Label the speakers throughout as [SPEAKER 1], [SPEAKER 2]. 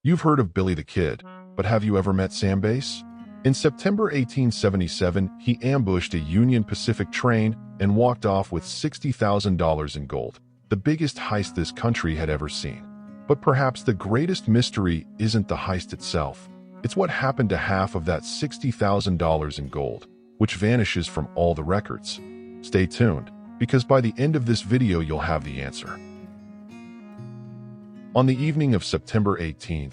[SPEAKER 1] You've heard of Billy the Kid, but have you ever met Sam Bass? In September 1877, he ambushed a Union Pacific train and walked off with $60,000 in gold, the biggest heist this country had ever seen. But perhaps the greatest mystery isn't the heist itself. It's what happened to half of that $60,000 in gold, which vanishes from all the records. Stay tuned, because by the end of this video you'll have the answer. On the evening of September 18,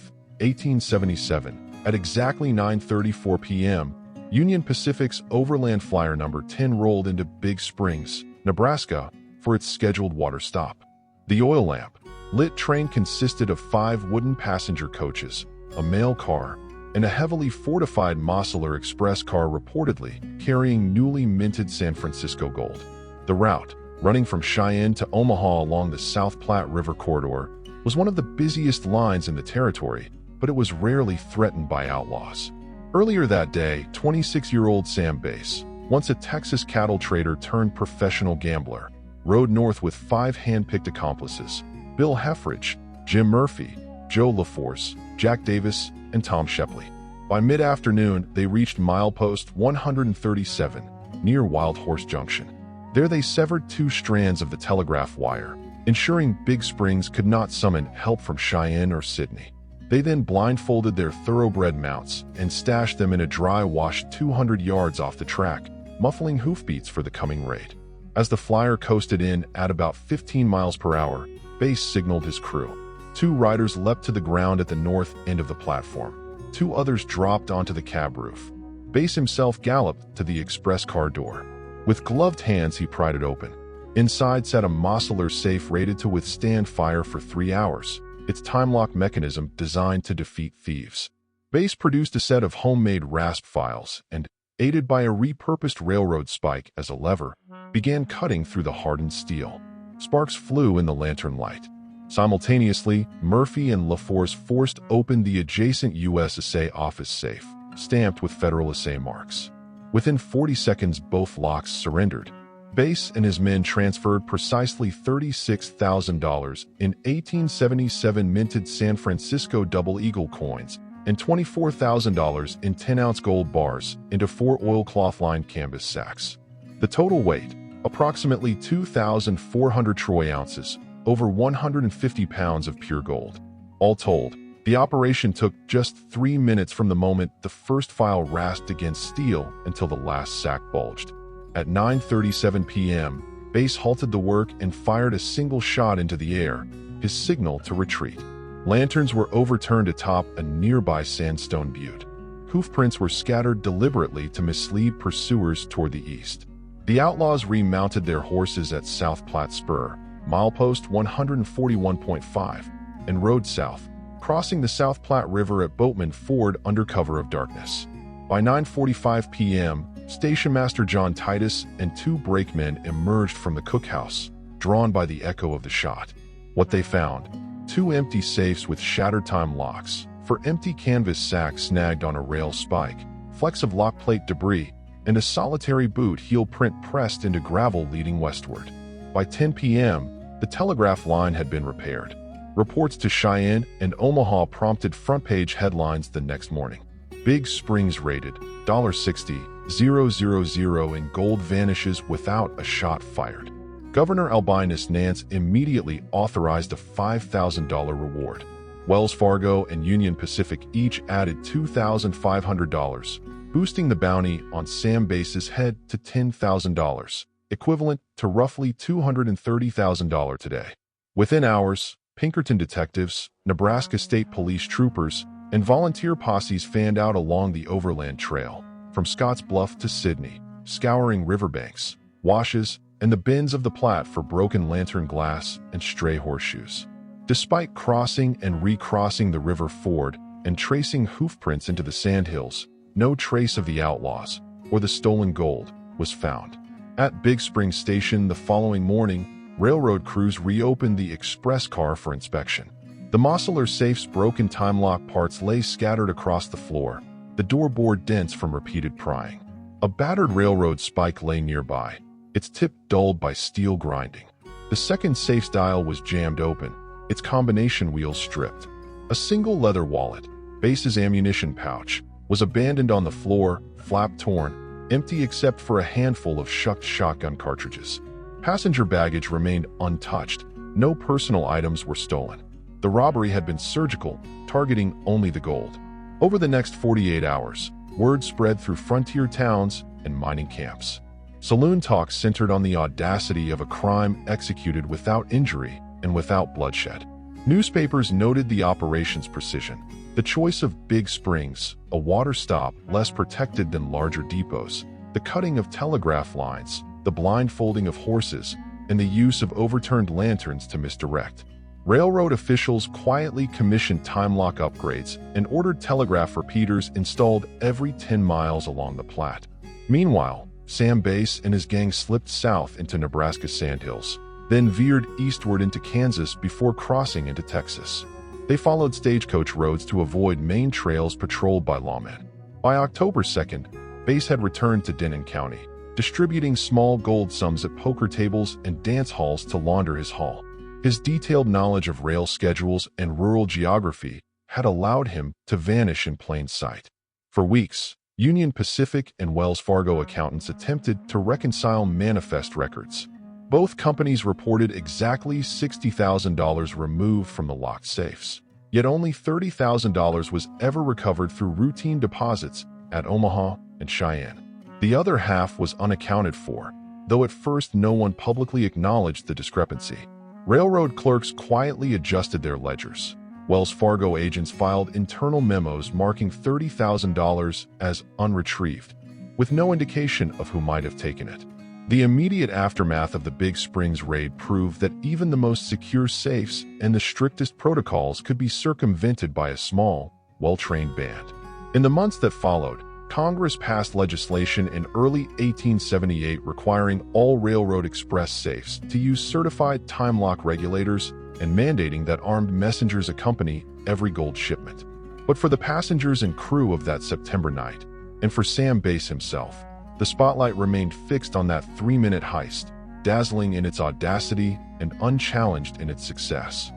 [SPEAKER 1] 1877, at exactly 9:34 p.m., Union Pacific's Overland Flyer number 10 rolled into Big Springs, Nebraska, for its scheduled water stop. The oil lamp lit train consisted of 5 wooden passenger coaches, a mail car, and a heavily fortified Mosler Express car reportedly carrying newly minted San Francisco gold. The route, running from Cheyenne to Omaha along the South Platte River corridor, was one of the busiest lines in the territory, but it was rarely threatened by outlaws. Earlier that day, 26-year-old Sam Bass, once a Texas cattle trader turned professional gambler, rode north with 5 hand-picked accomplices: Bill Heffridge, Jim Murphy, Joe LaForce, Jack Davis, and Tom Shepley. By mid-afternoon, they reached milepost 137, near Wild Horse Junction. There they severed 2 strands of the telegraph wire, ensuring Big Springs could not summon help from Cheyenne or Sydney. They then blindfolded their thoroughbred mounts and stashed them in a dry wash 200 yards off the track, muffling hoofbeats for the coming raid. As the flyer coasted in at about 15 miles per hour, Bass signaled his crew. 2 riders leapt to the ground at the north end of the platform. 2 others dropped onto the cab roof. Bass himself galloped to the express car door. With gloved hands, he pried it open. Inside sat a Mosler safe rated to withstand fire for 3 hours, its time-lock mechanism designed to defeat thieves. Bass produced a set of homemade rasp files and, aided by a repurposed railroad spike as a lever, began cutting through the hardened steel. Sparks flew in the lantern light. Simultaneously, Murphy and LaForce forced open the adjacent USSA office safe, stamped with Federal SA marks. Within 40 seconds, both locks surrendered. Bass and his men transferred precisely $36,000 in 1877 minted San Francisco Double Eagle coins and $24,000 in 10-ounce gold bars into 4 oilcloth-lined canvas sacks. The total weight, approximately 2,400 troy ounces, over 150 pounds of pure gold. All told, the operation took just 3 minutes from the moment the first file rasped against steel until the last sack bulged. At 9:37 p.m., Bass halted the work and fired a single shot into the air, his signal to retreat. Lanterns were overturned atop a nearby sandstone butte. Hoofprints were scattered deliberately to mislead pursuers toward the east. The outlaws remounted their horses at South Platte Spur, milepost 141.5, and rode south, crossing the South Platte River at Boatman Ford under cover of darkness. By 9:45 p.m., Station Master John Titus and 2 brakemen emerged from the cookhouse, drawn by the echo of the shot. What they found: 2 empty safes with shattered time locks, 4 empty canvas sacks snagged on a rail spike, flecks of lock plate debris, and a solitary boot heel print pressed into gravel leading westward. By 10 p.m., the telegraph line had been repaired. Reports to Cheyenne and Omaha prompted front-page headlines the next morning. Big Springs raided, $60,000 in gold vanishes without a shot fired. Governor Albinus Nance immediately authorized a $5,000 reward. Wells Fargo and Union Pacific each added $2,500, boosting the bounty on Sam Bass's head to $10,000, equivalent to roughly $230,000 today. Within hours, Pinkerton detectives, Nebraska State Police troopers, and volunteer posses fanned out along the Overland Trail, from Scotts Bluff to Sydney, scouring riverbanks, washes, and the bends of the Platte for broken lantern glass and stray horseshoes. Despite crossing and recrossing the river ford and tracing hoofprints into the sandhills, no trace of the outlaws or the stolen gold was found. At Big Springs Station the following morning, railroad crews reopened the express car for inspection. The Mosler safe's broken time-lock parts lay scattered across the floor, the door bore dents from repeated prying. A battered railroad spike lay nearby, its tip dulled by steel grinding. The second safe's dial was jammed open, its combination wheels stripped. A single leather wallet, Base's ammunition pouch, was abandoned on the floor, flap torn, empty except for a handful of shucked shotgun cartridges. Passenger baggage remained untouched. No personal items were stolen. The robbery had been surgical, targeting only the gold. Over the next 48 hours, word spread through frontier towns and mining camps. Saloon talk centered on the audacity of a crime executed without injury and without bloodshed. Newspapers noted the operation's precision. The choice of Big Springs, a water stop less protected than larger depots, the cutting of telegraph lines, the blindfolding of horses, and the use of overturned lanterns to misdirect. Railroad officials quietly commissioned time lock upgrades and ordered telegraph repeaters installed every 10 miles along the Platte. Meanwhile, Sam Base and his gang slipped south into Nebraska's sandhills, then veered eastward into Kansas before crossing into Texas. They followed stagecoach roads to avoid main trails patrolled by lawmen. By October 2nd, Base had returned to Denton County, distributing small gold sums at poker tables and dance halls to launder his haul. His detailed knowledge of rail schedules and rural geography had allowed him to vanish in plain sight. For weeks, Union Pacific and Wells Fargo accountants attempted to reconcile manifest records. Both companies reported exactly $60,000 removed from the locked safes. Yet only $30,000 was ever recovered through routine deposits at Omaha and Cheyenne. The other half was unaccounted for, though at first no one publicly acknowledged the discrepancy. Railroad clerks quietly adjusted their ledgers. Wells Fargo agents filed internal memos marking $30,000 as unretrieved, with no indication of who might have taken it. The immediate aftermath of the Big Springs raid proved that even the most secure safes and the strictest protocols could be circumvented by a small, well-trained band. In the months that followed, Congress passed legislation in early 1878 requiring all railroad express safes to use certified time lock regulators and mandating that armed messengers accompany every gold shipment. But for the passengers and crew of that September night, and for Sam Base himself, the spotlight remained fixed on that 3-minute heist, dazzling in its audacity and unchallenged in its success.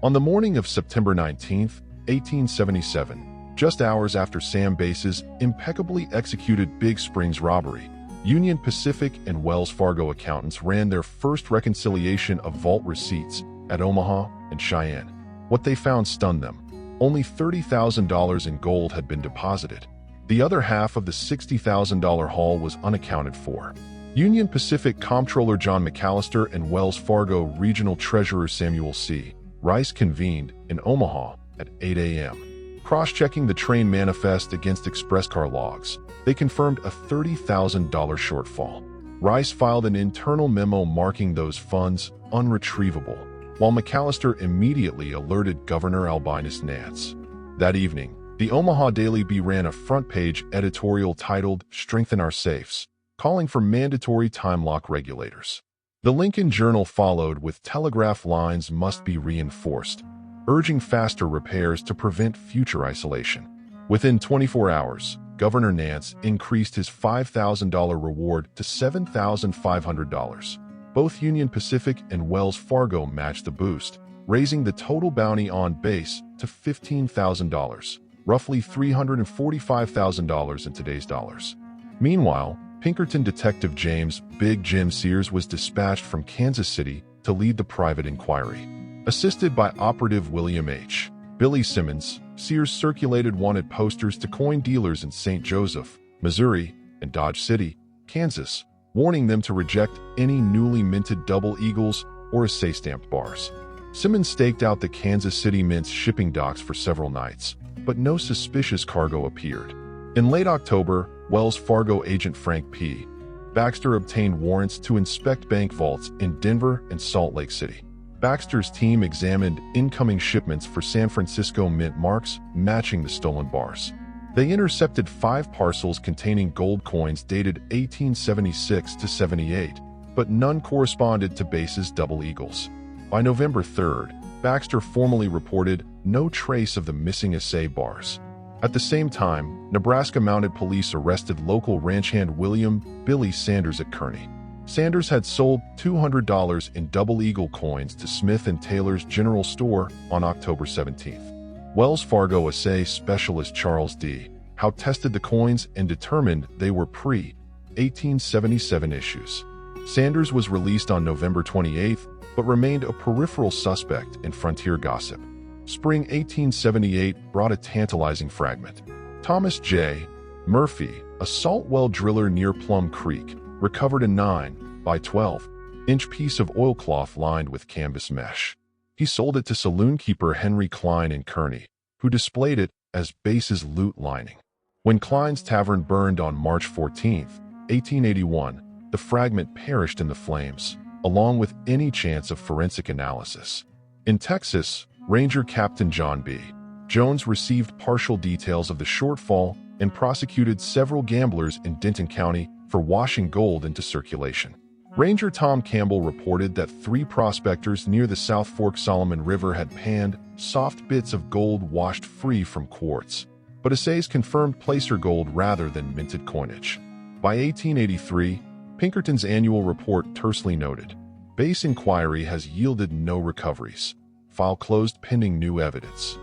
[SPEAKER 1] On the morning of September 19, 1877, just hours after Sam Base's impeccably executed Big Springs robbery, Union Pacific and Wells Fargo accountants ran their first reconciliation of vault receipts at Omaha and Cheyenne. What they found stunned them. Only $30,000 in gold had been deposited. The other half of the $60,000 haul was unaccounted for. Union Pacific Comptroller John McAllister and Wells Fargo Regional Treasurer Samuel C. Rice convened in Omaha at 8 a.m. Cross-checking the train manifest against express car logs, they confirmed a $30,000 shortfall. Rice filed an internal memo marking those funds unretrievable, while McAllister immediately alerted Governor Albinus Nance. That evening, the Omaha Daily Bee ran a front-page editorial titled "Strengthen Our Safes," calling for mandatory time lock regulators. The Lincoln Journal followed with telegraph lines must be reinforced, urging faster repairs to prevent future isolation. Within 24 hours, Governor Nance increased his $5,000 reward to $7,500. Both Union Pacific and Wells Fargo matched the boost, raising the total bounty on Base to $15,000, roughly $345,000 in today's dollars. Meanwhile, Pinkerton detective James "Big Jim" Sears was dispatched from Kansas City to lead the private inquiry. Assisted by operative William H. Billy Simmons, Sears circulated wanted posters to coin dealers in St. Joseph, Missouri, and Dodge City, Kansas, warning them to reject any newly minted double eagles or assay-stamped bars. Simmons staked out the Kansas City Mint's shipping docks for several nights, but no suspicious cargo appeared. In late October, Wells Fargo agent Frank P. Baxter obtained warrants to inspect bank vaults in Denver and Salt Lake City. Baxter's team examined incoming shipments for San Francisco mint marks matching the stolen bars. They intercepted 5 parcels containing gold coins dated 1876 to 78, but none corresponded to Base's double eagles. By November 3rd, Baxter formally reported no trace of the missing assay bars. At the same time, Nebraska Mounted Police arrested local ranch hand William "Billy" Sanders at Kearney. Sanders had sold $200 in double eagle coins to Smith & Taylor's General Store on October 17th. Wells Fargo assay specialist Charles D. Howe tested the coins and determined they were pre-1877 issues. Sanders was released on November 28th, but remained a peripheral suspect in frontier gossip. Spring 1878 brought a tantalizing fragment. Thomas J. Murphy, a salt well driller near Plum Creek, recovered a 9 by 12-inch piece of oilcloth lined with canvas mesh. He sold it to saloon keeper Henry Klein in Kearney, who displayed it as Base's loot lining. When Klein's tavern burned on March 14, 1881, the fragment perished in the flames, along with any chance of forensic analysis. In Texas, Ranger Captain John B. Jones received partial details of the shortfall and prosecuted several gamblers in Denton County for washing gold into circulation. Ranger Tom Campbell reported that 3 prospectors near the South Fork Solomon River had panned soft bits of gold washed free from quartz, but assays confirmed placer gold rather than minted coinage. By 1883, Pinkerton's annual report tersely noted, "Base inquiry has yielded no recoveries. File closed pending new evidence."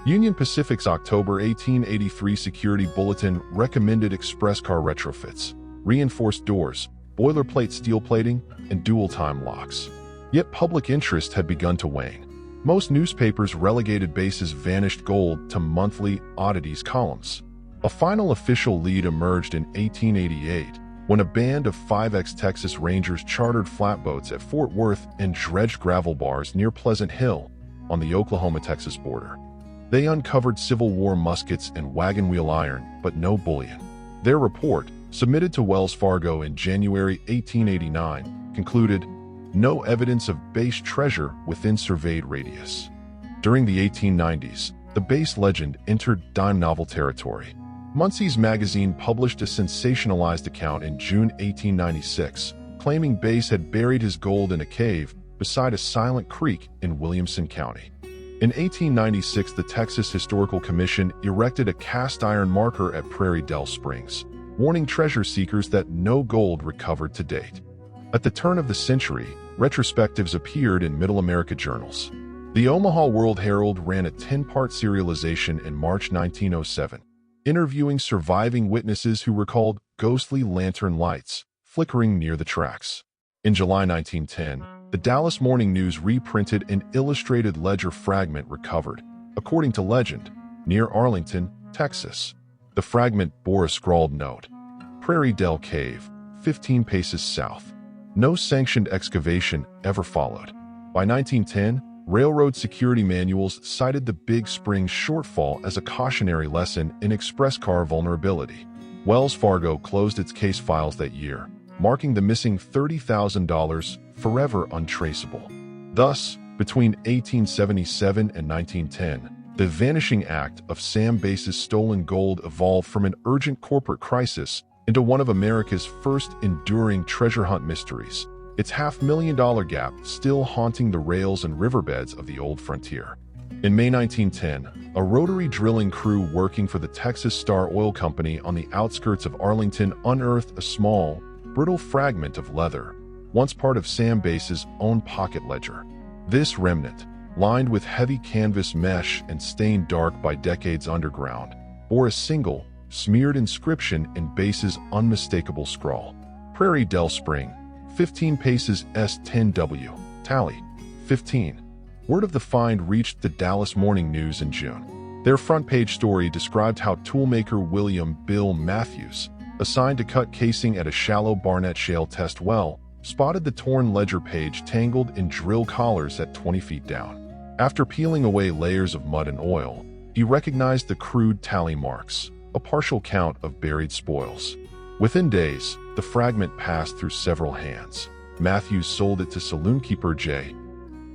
[SPEAKER 1] Union Pacific's October 1883 security bulletin recommended express car retrofits, reinforced doors, boilerplate steel plating, and dual-time locks. Yet public interest had begun to wane. Most newspapers relegated Base's vanished gold to monthly oddities columns. A final official lead emerged in 1888 when a band of 5X Texas Rangers chartered flatboats at Fort Worth and dredged gravel bars near Pleasant Hill on the Oklahoma-Texas border. They uncovered Civil War muskets and wagon wheel iron, but no bullion. Their report, submitted to Wells Fargo in January 1889, concluded, "No evidence of Base treasure within surveyed radius." During the 1890s, the Base legend entered dime novel territory. Munsey's magazine published a sensationalized account in June 1896, claiming Base had buried his gold in a cave beside a silent creek in Williamson County. In 1896, the Texas Historical Commission erected a cast-iron marker at Prairie Dell Springs, warning treasure seekers that no gold recovered to date. At the turn of the century, retrospectives appeared in Middle America journals. The Omaha World Herald ran a 10-part serialization in March 1907, interviewing surviving witnesses who recalled ghostly lantern lights flickering near the tracks. In July 1910, the Dallas Morning News reprinted an illustrated ledger fragment recovered, according to legend, near Arlington, Texas. The fragment bore a scrawled note, "Prairie Dell Cave, 15 paces south." No sanctioned excavation ever followed. By 1910, railroad security manuals cited the Big Spring shortfall as a cautionary lesson in express car vulnerability. Wells Fargo closed its case files that year, marking the missing $30,000 forever untraceable. Thus, between 1877 and 1910, the Vanishing act of Sam Base's stolen gold evolved from an urgent corporate crisis into one of America's first enduring treasure hunt mysteries, its $500,000 gap still haunting the rails and riverbeds of the old frontier. In May 1910, a rotary drilling crew working for the Texas Star Oil Company on the outskirts of Arlington unearthed a small, brittle fragment of leather, once part of Sam Base's own pocket ledger. This remnant, lined with heavy canvas mesh and stained dark by decades underground, bore a single, smeared inscription in Base's unmistakable scrawl. Prairie Dell Spring, 15 paces S10W, tally, 15. Word of the find reached the Dallas Morning News in June. Their front-page story described how toolmaker William "Bill" Matthews, assigned to cut casing at a shallow Barnett Shale test well, spotted the torn ledger page tangled in drill collars at 20 feet down. After peeling away layers of mud and oil, he recognized the crude tally marks, a partial count of buried spoils. Within days, the fragment passed through several hands. Matthews sold it to saloonkeeper J.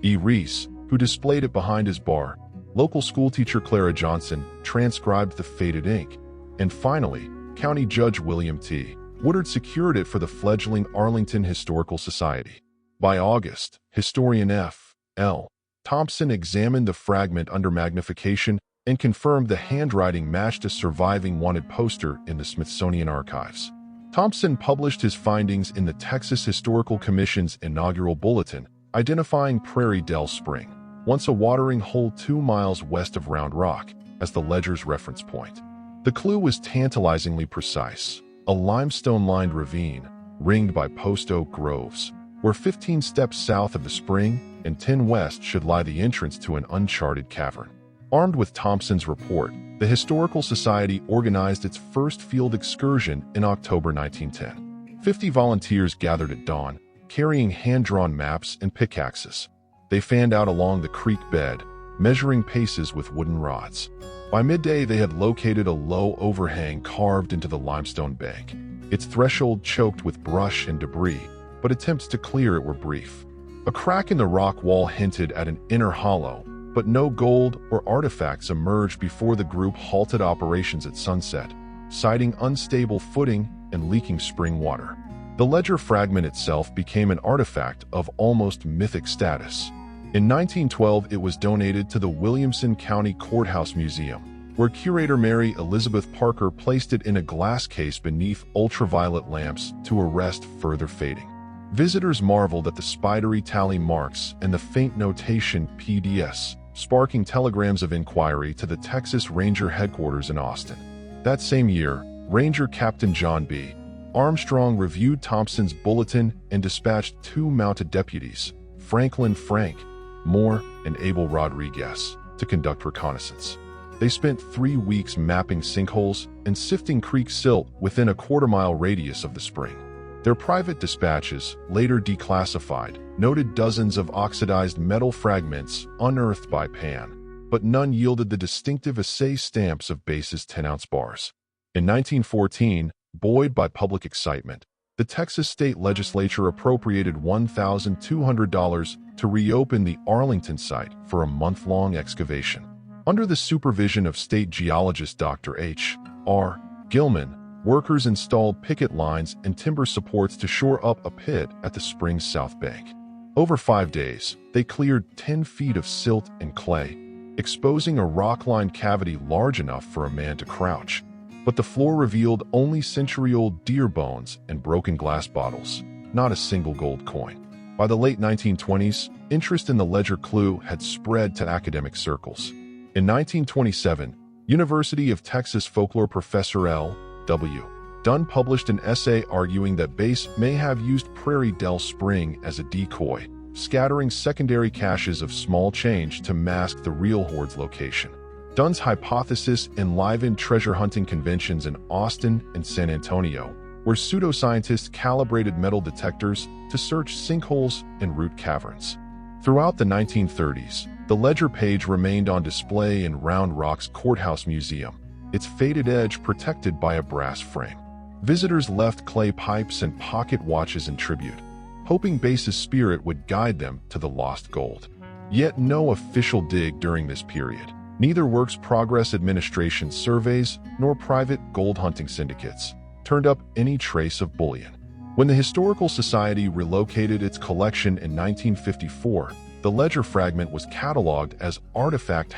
[SPEAKER 1] E. Reese, who displayed it behind his bar. Local schoolteacher Clara Johnson transcribed the faded ink. And finally, County Judge William T. Woodard secured it for the fledgling Arlington Historical Society. By August, historian F. L. Thompson examined the fragment under magnification and confirmed the handwriting matched a surviving wanted poster in the Smithsonian Archives. Thompson published his findings in the Texas Historical Commission's inaugural bulletin, identifying Prairie Dell Spring. once a watering hole 2 miles west of Round Rock, as the ledger's reference point. The clue was tantalizingly precise: a limestone-lined ravine, ringed by post oak groves, where 15 steps south of the spring and 10 west should lie the entrance to an uncharted cavern. Armed with Thompson's report, the Historical Society organized its first field excursion in October 1910. 50 volunteers gathered at dawn, carrying hand-drawn maps and pickaxes. They fanned out along the creek bed, measuring paces with wooden rods. By midday, they had located a low overhang carved into the limestone bank, its threshold choked with brush and debris, but attempts to clear it were brief. A crack in the rock wall hinted at an inner hollow, but no gold or artifacts emerged before the group halted operations at sunset, citing unstable footing and leaking spring water. The ledger fragment itself became an artifact of almost mythic status. In 1912, it was donated to the Williamson County Courthouse Museum, where curator Mary Elizabeth Parker placed it in a glass case beneath ultraviolet lamps to arrest further fading. Visitors marveled at the spidery tally marks and the faint notation PDS, sparking telegrams of inquiry to the Texas Ranger headquarters in Austin. That same year, Ranger Captain John B. Armstrong reviewed Thompson's bulletin and dispatched 2 mounted deputies, Franklin Frank Moore and Abel Rodriguez, to conduct reconnaissance. They spent 3 weeks mapping sinkholes and sifting creek silt within a quarter-mile radius of the spring. Their private dispatches, later declassified, noted dozens of oxidized metal fragments unearthed by Pan, but none yielded the distinctive assay stamps of Base's 10-ounce bars. In 1914, buoyed by public excitement, the Texas state legislature appropriated $1,200 to reopen the Arlington site for a month-long excavation. Under the supervision of state geologist Dr. H. R. Gilman, workers installed picket lines and timber supports to shore up a pit at the spring's south bank. Over 5 days, they cleared 10 feet of silt and clay, exposing a rock-lined cavity large enough for a man to crouch. But the floor revealed only century-old deer bones and broken glass bottles, not a single gold coin. By the late 1920s, interest in the ledger clue had spread to academic circles. In 1927, University of Texas folklore professor L. W. Dunn published an essay arguing that Base may have used Prairie Dell Spring as a decoy, scattering secondary caches of small change to mask the real hoard's location. Dunn's hypothesis enlivened treasure hunting conventions in Austin and San Antonio, where pseudoscientists calibrated metal detectors to search sinkholes and root caverns. Throughout the 1930s, the ledger page remained on display in Round Rock's Courthouse Museum, its faded edge protected by a brass frame. Visitors left clay pipes and pocket watches in tribute, hoping Base's spirit would guide them to the lost gold. Yet no official dig during this period. Neither Works Progress Administration surveys nor private gold hunting syndicates turned up any trace of bullion. When the Historical Society relocated its collection in 1954, the ledger fragment was cataloged as Artifact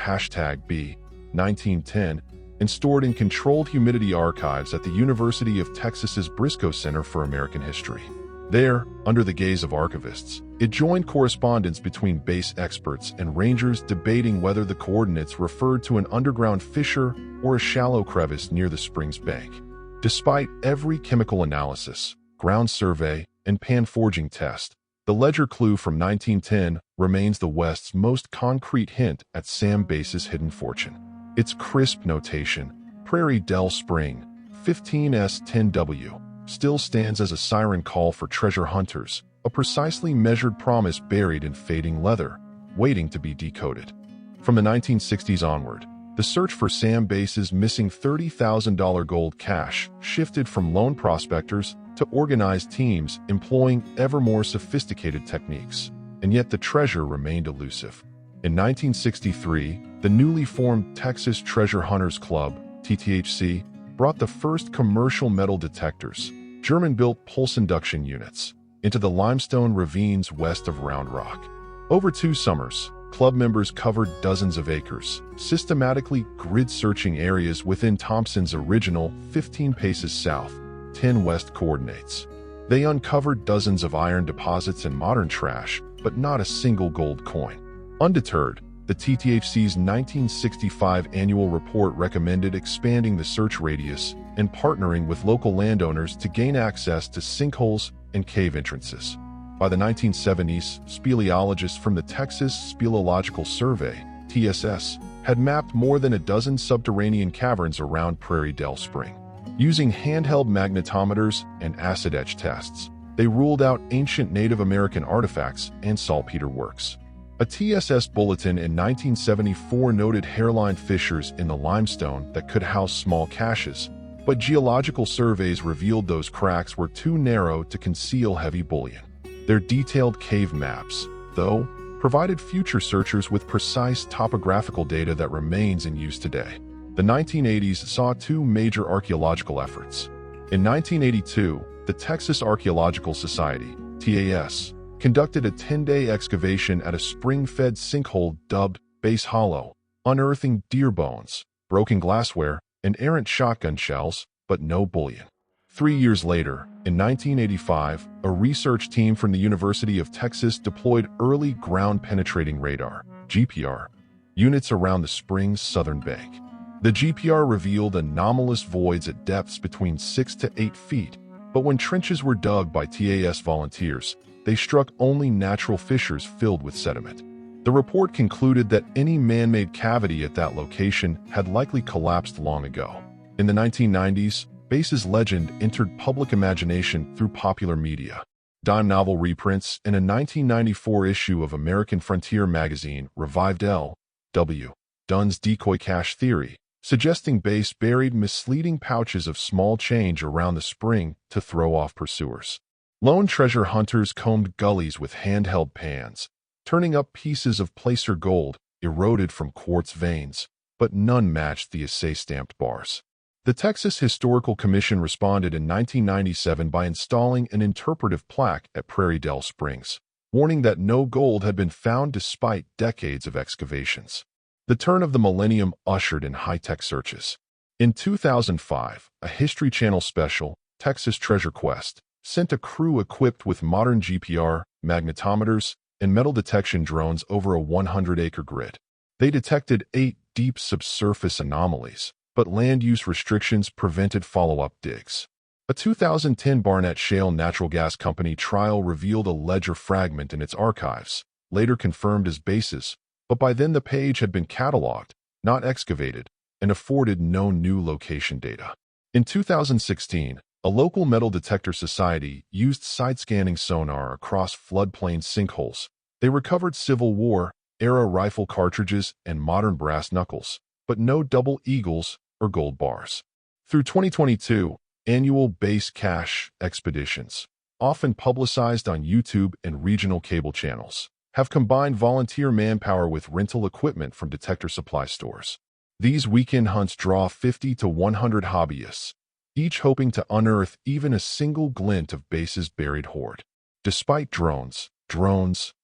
[SPEAKER 1] #B 1910 and stored in controlled humidity archives at the University of Texas's Briscoe Center for American History. There, under the gaze of archivists, it joined correspondence between Base experts and rangers debating whether the coordinates referred to an underground fissure or a shallow crevice near the spring's bank. Despite every chemical analysis, ground survey, and pan-forging test, the ledger clue from 1910 remains the West's most concrete hint at Sam Base's hidden fortune. Its crisp notation, Prairie Dell Spring, 15S10W, still stands as a siren call for treasure hunters, a precisely measured promise buried in fading leather, waiting to be decoded. From the 1960s onward, the search for Sam Base's missing $30,000 gold cache shifted from lone prospectors to organized teams employing ever more sophisticated techniques, and yet the treasure remained elusive. In 1963, the newly formed Texas Treasure Hunters Club, TTHC, brought the first commercial metal detectors, German-built pulse induction units, into the limestone ravines west of Round Rock. Over 2 summers, club members covered dozens of acres, systematically grid-searching areas within Thompson's original 15 paces south, 10 west coordinates. They uncovered dozens of iron deposits and modern trash, but not a single gold coin. Undeterred, The TTHC's 1965 annual report recommended expanding the search radius and partnering with local landowners to gain access to sinkholes and cave entrances. By the 1970s, speleologists from the Texas Speleological Survey, TSS, had mapped more than a dozen subterranean caverns around Prairie Del Spring. Using handheld magnetometers and acid etch tests, they ruled out ancient Native American artifacts and saltpeter works. A TSS bulletin in 1974 noted hairline fissures in the limestone that could house small caches, but geological surveys revealed those cracks were too narrow to conceal heavy bullion. Their detailed cave maps, though, provided future searchers with precise topographical data that remains in use today. The 1980s saw two major archaeological efforts. In 1982, the Texas Archaeological Society, TAS, conducted a 10-day excavation at a spring-fed sinkhole dubbed Base Hollow, unearthing deer bones, broken glassware, and errant shotgun shells, but no bullion. 3 years later, in 1985, a research team from the University of Texas deployed early ground-penetrating radar, GPR, units around the spring's southern bank. The GPR revealed anomalous voids at depths between 6 to 8 feet, but when trenches were dug by TAS volunteers, they struck only natural fissures filled with sediment. The report concluded that any man-made cavity at that location had likely collapsed long ago. In the 1990s, Base's legend entered public imagination through popular media. Dime novel reprints in a 1994 issue of American Frontier magazine revived L.W. Dunn's decoy cache theory, suggesting Base buried misleading pouches of small change around the spring to throw off pursuers. Lone treasure hunters combed gullies with handheld pans, turning up pieces of placer gold eroded from quartz veins, but none matched the assay-stamped bars. The Texas Historical Commission responded in 1997 by installing an interpretive plaque at Prairie Del Springs, warning that no gold had been found despite decades of excavations. The turn of the millennium ushered in high-tech searches. In 2005, a History Channel special, Texas Treasure Quest, sent a crew equipped with modern GPR, magnetometers, and metal detection drones over a 100-acre grid. They detected 8 deep subsurface anomalies, but land use restrictions prevented follow-up digs. A 2010 Barnett Shale Natural Gas Company trial revealed a ledger fragment in its archives, later confirmed as Base's, but by then the page had been cataloged, not excavated, and afforded no new location data. In 2016, a local metal detector society used side-scanning sonar across floodplain sinkholes. They recovered Civil War-era rifle cartridges and modern brass knuckles, but no double eagles or gold bars. Through 2022, annual Base cache expeditions, often publicized on YouTube and regional cable channels, have combined volunteer manpower with rental equipment from detector supply stores. These weekend hunts draw 50 to 100 hobbyists, each hoping to unearth even a single glint of Base's buried hoard. Despite drones,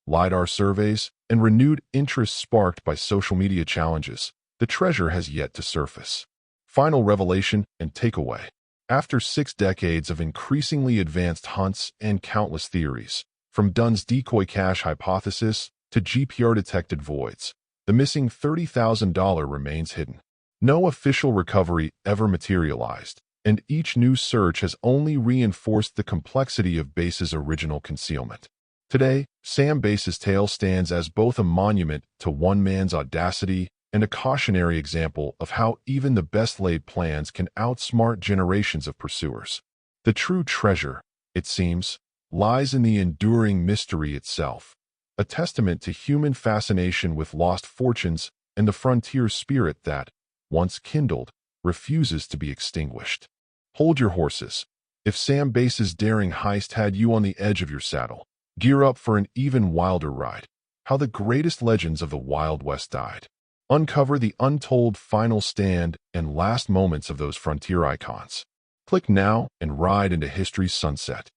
[SPEAKER 1] LiDAR surveys, and renewed interest sparked by social media challenges, the treasure has yet to surface. Final revelation and takeaway. After 6 decades of increasingly advanced hunts and countless theories, from Dunn's decoy cache hypothesis to GPR-detected voids, the missing $30,000 remains hidden. No official recovery ever materialized, and each new search has only reinforced the complexity of Base's original concealment. Today, Sam Base's tale stands as both a monument to one man's audacity and a cautionary example of how even the best-laid plans can outsmart generations of pursuers. The true treasure, it seems, lies in the enduring mystery itself, a testament to human fascination with lost fortunes and the frontier spirit that, once kindled, refuses to be extinguished. Hold your horses. If Sam Base's daring heist had you on the edge of your saddle, gear up for an even wilder ride. How the greatest legends of the Wild West died. Uncover the untold final stand and last moments of those frontier icons. Click now and ride into history's sunset.